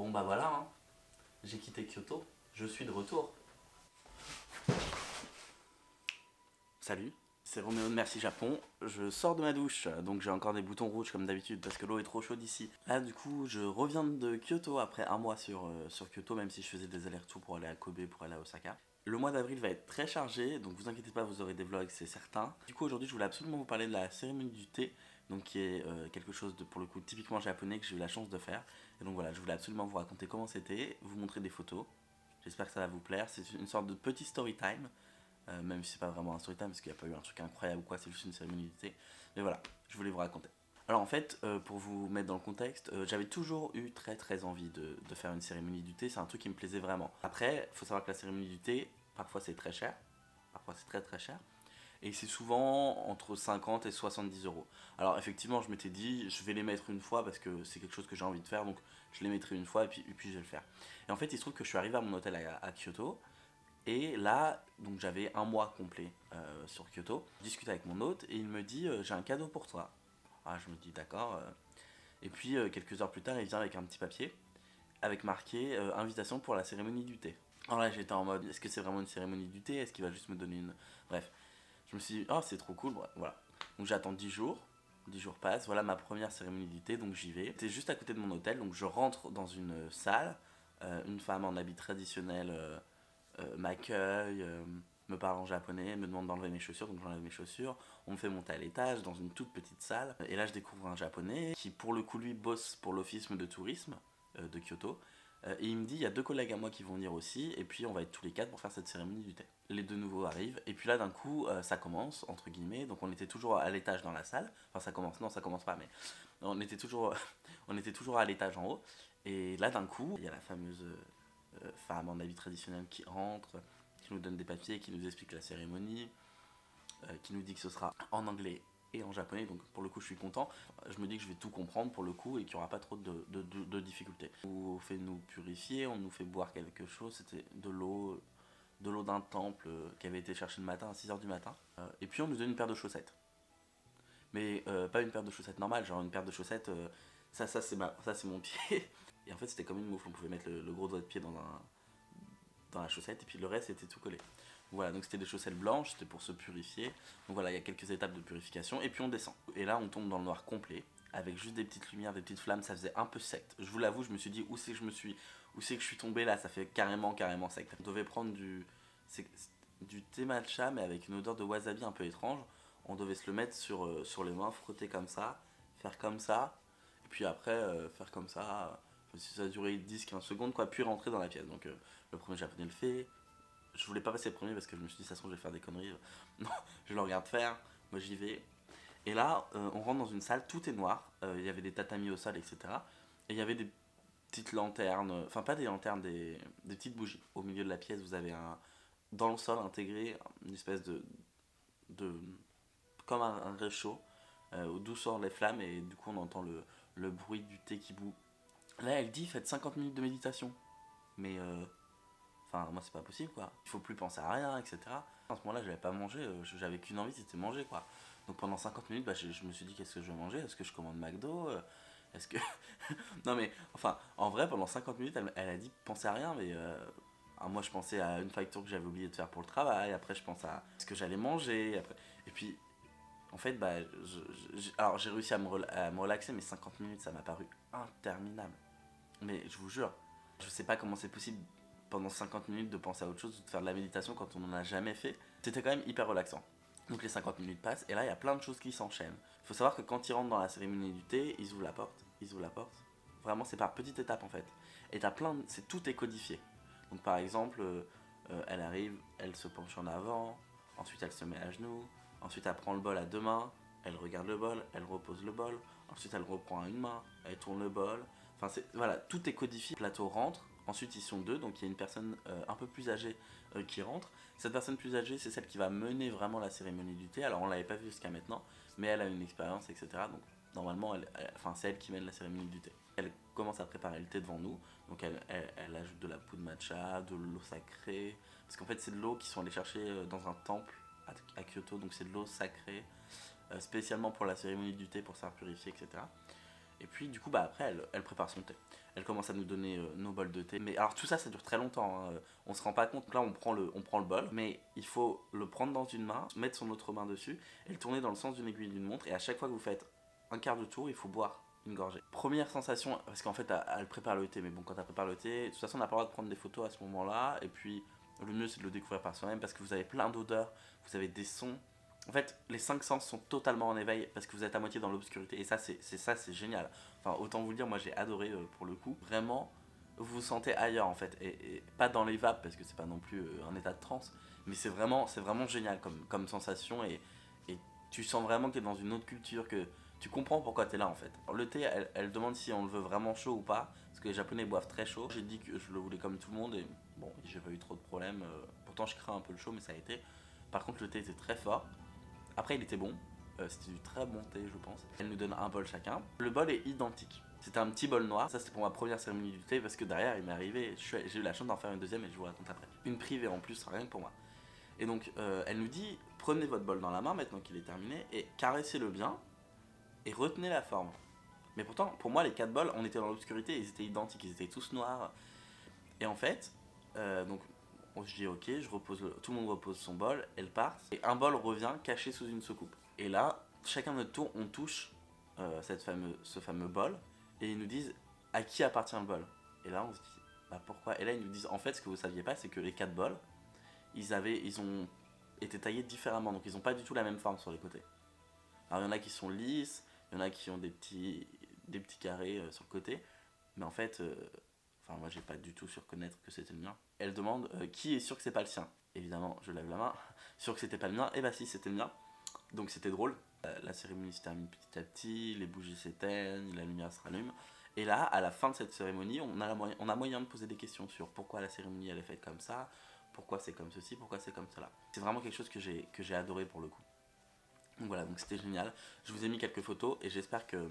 Bon bah voilà, hein. J'ai quitté Kyoto, je suis de retour. Salut, c'est Roméo de Merci Japon. Je sors de ma douche, donc j'ai encore des boutons rouges comme d'habitude parce que l'eau est trop chaude ici. Là du coup je reviens de Kyoto après un mois sur Kyoto, même si je faisais des allers-retours pour aller à Kobe, pour aller à Osaka. Le mois d'avril va être très chargé, donc vous inquiétez pas, vous aurez des vlogs, c'est certain. Du coup aujourd'hui je voulais absolument vous parler de la cérémonie du thé, donc qui est quelque chose de pour le coup typiquement japonais que j'ai eu la chance de faire. Et donc voilà, je voulais absolument vous raconter comment c'était, vous montrer des photos. J'espère que ça va vous plaire. C'est une sorte de petit story time, même si c'est pas vraiment un story time parce qu'il n'y a pas eu un truc incroyable ou quoi, c'est juste une cérémonie du thé. Mais voilà, je voulais vous raconter. Alors en fait, pour vous mettre dans le contexte, j'avais toujours eu très envie de faire une cérémonie du thé, c'est un truc qui me plaisait vraiment. Après, il faut savoir que la cérémonie du thé, parfois c'est très cher, parfois c'est très cher, et c'est souvent entre 50 et 70 euros. Alors effectivement, je m'étais dit, je vais les mettre une fois parce que c'est quelque chose que j'ai envie de faire, donc je les mettrai une fois et puis je vais le faire. Et en fait, il se trouve que je suis arrivé à mon hôtel à Kyoto, et là, donc j'avais un mois complet sur Kyoto. Je discute avec mon hôte et il me dit j'ai un cadeau pour toi. Ah, je me dis d'accord. Et puis quelques heures plus tard, il vient avec un petit papier avec marqué invitation pour la cérémonie du thé. Alors là, j'étais en mode est-ce que c'est vraiment une cérémonie du thé? Est-ce qu'il va juste me donner une. Bref, je me suis dit oh, c'est trop cool. Voilà. Donc j'attends 10 jours. 10 jours passent, voilà ma première cérémonie du thé, donc j'y vais. C'était juste à côté de mon hôtel, donc je rentre dans une salle. Une femme en habit traditionnel m'accueille, me parle en japonais, me demande d'enlever mes chaussures, donc j'enlève mes chaussures. On me fait monter à l'étage dans une toute petite salle. Et là, je découvre un japonais qui, pour le coup, lui, bosse pour l'office de tourisme de Kyoto. Et il me dit, il y a deux collègues à moi qui vont venir aussi, et puis on va être tous les quatre pour faire cette cérémonie du thé. Les deux nouveaux arrivent, et puis là, d'un coup, ça commence, entre guillemets. Donc on était toujours à l'étage dans la salle. Enfin, ça commence, non, ça commence pas, mais on était toujours, on était toujours à l'étage en haut. Et là, d'un coup, il y a la fameuse femme en habit traditionnel qui rentre, qui nous donne des papiers, qui nous explique la cérémonie, qui nous dit que ce sera en anglais et en japonais, donc pour le coup je suis content. Je me dis que je vais tout comprendre pour le coup et qu'il n'y aura pas trop de difficultés. On fait nous purifier, on nous fait boire quelque chose, c'était de l'eau d'un temple qui avait été cherché le matin à 6 heures du matin. Et puis on nous donne une paire de chaussettes. Mais pas une paire de chaussettes normales, genre une paire de chaussettes, ça c'est mon pied. Et en fait c'était comme une moufle, on pouvait mettre le gros doigt de pied dans la chaussette et puis le reste était tout collé. Voilà, donc c'était des chaussettes blanches, c'était pour se purifier. Donc voilà, il y a quelques étapes de purification et puis on descend. Et là on tombe dans le noir complet avec juste des petites lumières, des petites flammes, ça faisait un peu secte. Je vous l'avoue, je me suis dit où c'est que je suis tombé là, ça fait carrément secte. On devait prendre du thé matcha mais avec une odeur de wasabi un peu étrange. On devait se le mettre sur les mains, frotter comme ça, faire comme ça, et puis après faire comme ça. Si ça a duré 10-15 secondes, quoi, puis rentrer dans la pièce. Donc le premier japonais le fait. Je voulais pas passer le premier parce que je me suis dit, ça se trouve, je vais faire des conneries. Non, je le regarde faire, moi j'y vais. Et là, on rentre dans une salle, tout est noir. Il y avait des tatamis au sol, etc. Et il y avait des petites lanternes, enfin pas des lanternes, des petites bougies. Au milieu de la pièce, vous avez dans le sol intégré une espèce de comme un réchaud, d'où sortent les flammes et du coup on entend le bruit du thé qui bout. Là, elle dit, faites 50 minutes de méditation. Mais enfin, moi, c'est pas possible, quoi. Il faut plus penser à rien, etc. À ce moment-là, j'avais pas mangé, j'avais qu'une envie, c'était manger, quoi. Donc pendant 50 minutes, bah, je me suis dit, qu'est-ce que je vais manger? Est-ce que je commande McDo? Est-ce que. Non, mais, enfin, en vrai, pendant 50 minutes, elle a dit, pensez à rien, mais. Moi, je pensais à une facture que j'avais oublié de faire pour le travail. Après, je pense à ce que j'allais manger. Après. Et puis, en fait, bah, alors j'ai réussi à me relaxer, mais 50 minutes, ça m'a paru interminable. Mais je vous jure, je sais pas comment c'est possible pendant 50 minutes de penser à autre chose ou de faire de la méditation quand on n'en a jamais fait. C'était quand même hyper relaxant. Donc les 50 minutes passent et là il y a plein de choses qui s'enchaînent. Il faut savoir que quand ils rentrent dans la cérémonie du thé, ils ouvrent la porte, ils ouvrent la porte. Vraiment c'est par petites étapes en fait. Et t'as tout est codifié. Donc par exemple, elle arrive, elle se penche en avant, ensuite elle se met à genoux, ensuite elle prend le bol à deux mains, elle regarde le bol, elle repose le bol, ensuite elle reprend à une main, elle tourne le bol. Enfin voilà, tout est codifié. Le plateau rentre, ensuite ils sont deux, donc il y a une personne un peu plus âgée qui rentre. Cette personne plus âgée, c'est celle qui va mener vraiment la cérémonie du thé. Alors on l'avait pas vu jusqu'à maintenant, mais elle a une expérience, etc. Donc normalement, c'est elle qui mène la cérémonie du thé. Elle commence à préparer le thé devant nous, donc elle ajoute de la poudre matcha, de l'eau sacrée, parce qu'en fait c'est de l'eau qu'ils sont allés chercher dans un temple à Kyoto, donc c'est de l'eau sacrée, spécialement pour la cérémonie du thé, pour se faire purifier, etc. Et puis du coup bah après elle prépare son thé. Elle commence à nous donner nos bols de thé. Mais alors tout ça ça dure très longtemps, hein. On se rend pas compte. Là on prend le bol, mais il faut le prendre dans une main, mettre son autre main dessus et le tourner dans le sens d'une aiguille d'une montre. Et à chaque fois que vous faites un quart de tour, il faut boire une gorgée. Première sensation, parce qu'en fait elle prépare le thé, mais bon quand elle prépare le thé, de toute façon on n'a pas le droit de prendre des photos à ce moment-là. Et puis le mieux c'est de le découvrir par soi-même parce que vous avez plein d'odeurs, vous avez des sons. En fait, les 5 sens sont totalement en éveil parce que vous êtes à moitié dans l'obscurité. Et ça, c'est génial. Enfin, autant vous le dire, moi j'ai adoré pour le coup. Vraiment, vous vous sentez ailleurs en fait. Et pas dans les vapes parce que c'est pas non plus un état de transe. Mais c'est vraiment génial comme sensation. Et tu sens vraiment que t'es dans une autre culture, que tu comprends pourquoi t'es là en fait. Alors, le thé, elle demande si on le veut vraiment chaud ou pas. Parce que les Japonais boivent très chaud. J'ai dit que je le voulais comme tout le monde. Et bon, j'ai pas eu trop de problèmes. Pourtant, je crains un peu le chaud, mais ça a été. Par contre, le thé était très fort. Après, il était bon. C'était du très bon thé, je pense. Elle nous donne un bol chacun. Le bol est identique. C'était un petit bol noir. Ça, c'était pour ma première cérémonie du thé parce que derrière, il m'est arrivé. J'ai eu la chance d'en faire une deuxième et je vous raconte après. Une privée en plus, rien que pour moi. Et donc, elle nous dit prenez votre bol dans la main maintenant qu'il est terminé et caressez-le bien et retenez la forme. Mais pourtant, pour moi, les 4 bols, on était dans l'obscurité. Ils étaient identiques. Ils étaient tous noirs. Et en fait, donc on se dit ok, tout le monde repose son bol, elle part, et un bol revient caché sous une soucoupe. Et là, chacun de notre tour, on touche ce fameux bol, et ils nous disent à qui appartient le bol. Et là, on se dit bah pourquoi. Et là, ils nous disent en fait, ce que vous saviez pas, c'est que les 4 bols, ils ont été taillés différemment, donc ils n'ont pas du tout la même forme sur les côtés. Alors il y en a qui sont lisses, il y en a qui ont des petits carrés sur le côté, mais en fait, enfin moi j'ai pas du tout su reconnaître que c'était le mien. Elle demande qui est sûr que c'est pas le sien. Évidemment, je lève la main, sûr que c'était pas le mien, et bah si c'était le mien. Donc c'était drôle. La cérémonie se termine petit à petit, les bougies s'éteignent, la lumière se rallume. Et là, à la fin de cette cérémonie, on a moyen de poser des questions sur pourquoi la cérémonie elle est faite comme ça, pourquoi c'est comme ceci, pourquoi c'est comme cela. C'est vraiment quelque chose que j'ai adoré pour le coup. Donc voilà, donc c'était génial. Je vous ai mis quelques photos et j'espère que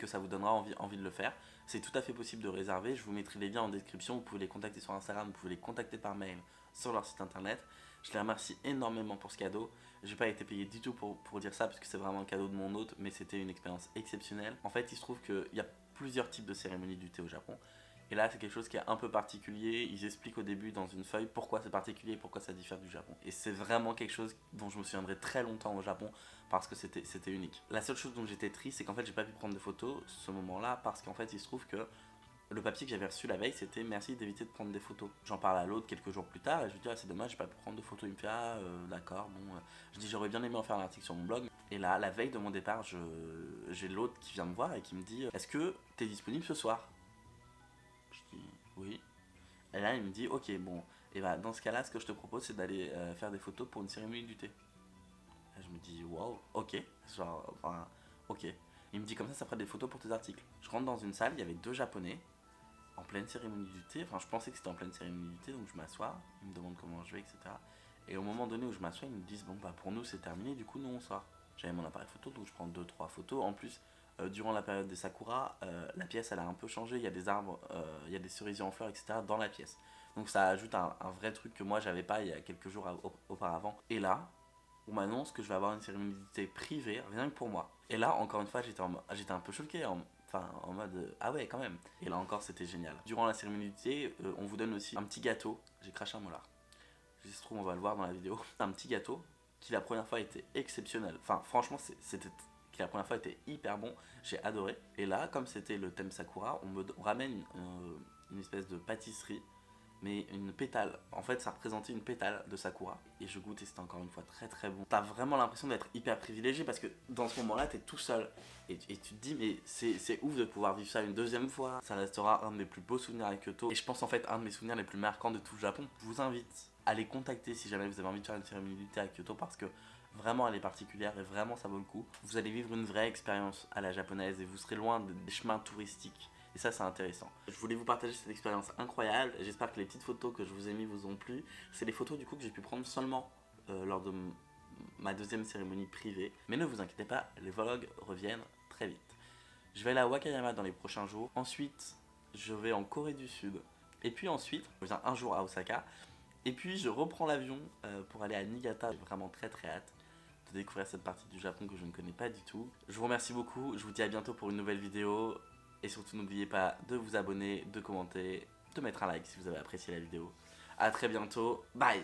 ça vous donnera envie de le faire. C'est tout à fait possible de réserver, je vous mettrai les liens en description, vous pouvez les contacter sur Instagram, vous pouvez les contacter par mail sur leur site internet. Je les remercie énormément pour ce cadeau. J'ai pas été payé du tout pour dire ça parce que c'est vraiment un cadeau de mon hôte, mais c'était une expérience exceptionnelle. En fait, il se trouve qu'il y a plusieurs types de cérémonies du thé au Japon. Et là, c'est quelque chose qui est un peu particulier. Ils expliquent au début dans une feuille pourquoi c'est particulier et pourquoi ça diffère du Japon. Et c'est vraiment quelque chose dont je me souviendrai très longtemps au Japon parce que c'était unique. La seule chose dont j'étais triste, c'est qu'en fait, j'ai pas pu prendre de photos ce moment-là parce qu'en fait, il se trouve que le papier que j'avais reçu la veille, c'était merci d'éviter de prendre des photos. J'en parle à l'autre quelques jours plus tard et je lui dis ah, c'est dommage, j'ai pas pu prendre de photos. Il me fait ah, d'accord, bon. Je dis j'aurais bien aimé en faire un article sur mon blog. Et là, la veille de mon départ, j'ai l'autre qui vient me voir et qui me dit est-ce que t'es disponible ce soir? Je dis oui. Et là, il me dit ok, bon, et bah dans ce cas-là, ce que je te propose, c'est d'aller faire des photos pour une cérémonie du thé. Et je me dis waouh, ok, genre, enfin, ok. Il me dit comme ça fera des photos pour tes articles. Je rentre dans une salle, il y avait 2 japonais en pleine cérémonie du thé. Enfin, je pensais que c'était en pleine cérémonie du thé, donc je m'assois. Ils me demandent comment je vais, etc. Et au moment donné où je m'assois, ils me disent bon, bah pour nous c'est terminé, du coup, nous on sort. J'avais mon appareil photo, donc je prends 2-3 photos. En plus, durant la période des sakura, la pièce elle a un peu changé. Il y a des arbres, il y a des cerisiers en fleurs, etc. dans la pièce. Donc ça ajoute un vrai truc que moi j'avais pas il y a quelques jours auparavant. Et là, on m'annonce que je vais avoir une cérémonie du thé privée, rien que pour moi. Et là, encore une fois, j'étais un peu choqué, en mode ah ouais, quand même. Et là encore, c'était génial. Durant la cérémonie du thé, on vous donne aussi un petit gâteau. J'ai craché un molar. Si ça se trouve, on va le voir dans la vidéo. Un petit gâteau qui la première fois était exceptionnel. Enfin, franchement, qui la première fois était hyper bon. J'ai adoré. Et là, comme c'était le thème Sakura, on ramène une espèce de pâtisserie, mais une pétale. En fait, ça représentait une pétale de Sakura. Et je goûte et c'était encore une fois très très bon. T'as vraiment l'impression d'être hyper privilégié parce que dans ce moment-là, t'es tout seul. Et tu te dis, mais c'est ouf de pouvoir vivre ça une deuxième fois. Ça restera un de mes plus beaux souvenirs à Kyoto. Et je pense en fait un de mes souvenirs les plus marquants de tout le Japon. Je vous invite à les contacter si jamais vous avez envie de faire une cérémonie du thé à Kyoto parce que vraiment elle est particulière et vraiment ça vaut le coup. Vous allez vivre une vraie expérience à la japonaise et vous serez loin des chemins touristiques. Et ça c'est intéressant. Je voulais vous partager cette expérience incroyable. J'espère que les petites photos que je vous ai mis vous ont plu. C'est les photos du coup que j'ai pu prendre seulement lors de ma deuxième cérémonie privée. Mais ne vous inquiétez pas, les vlogs reviennent très vite. Je vais aller à Wakayama dans les prochains jours. Ensuite, je vais en Corée du Sud. Et puis ensuite, je viens un jour à Osaka. Et puis je reprends l'avion pour aller à Niigata. J'ai vraiment très très hâte. de découvrir cette partie du Japon que je ne connais pas du tout. Je vous remercie beaucoup, je vous dis à bientôt pour une nouvelle vidéo. Et surtout n'oubliez pas de vous abonner, de commenter, de mettre un like si vous avez apprécié la vidéo. A très bientôt, bye.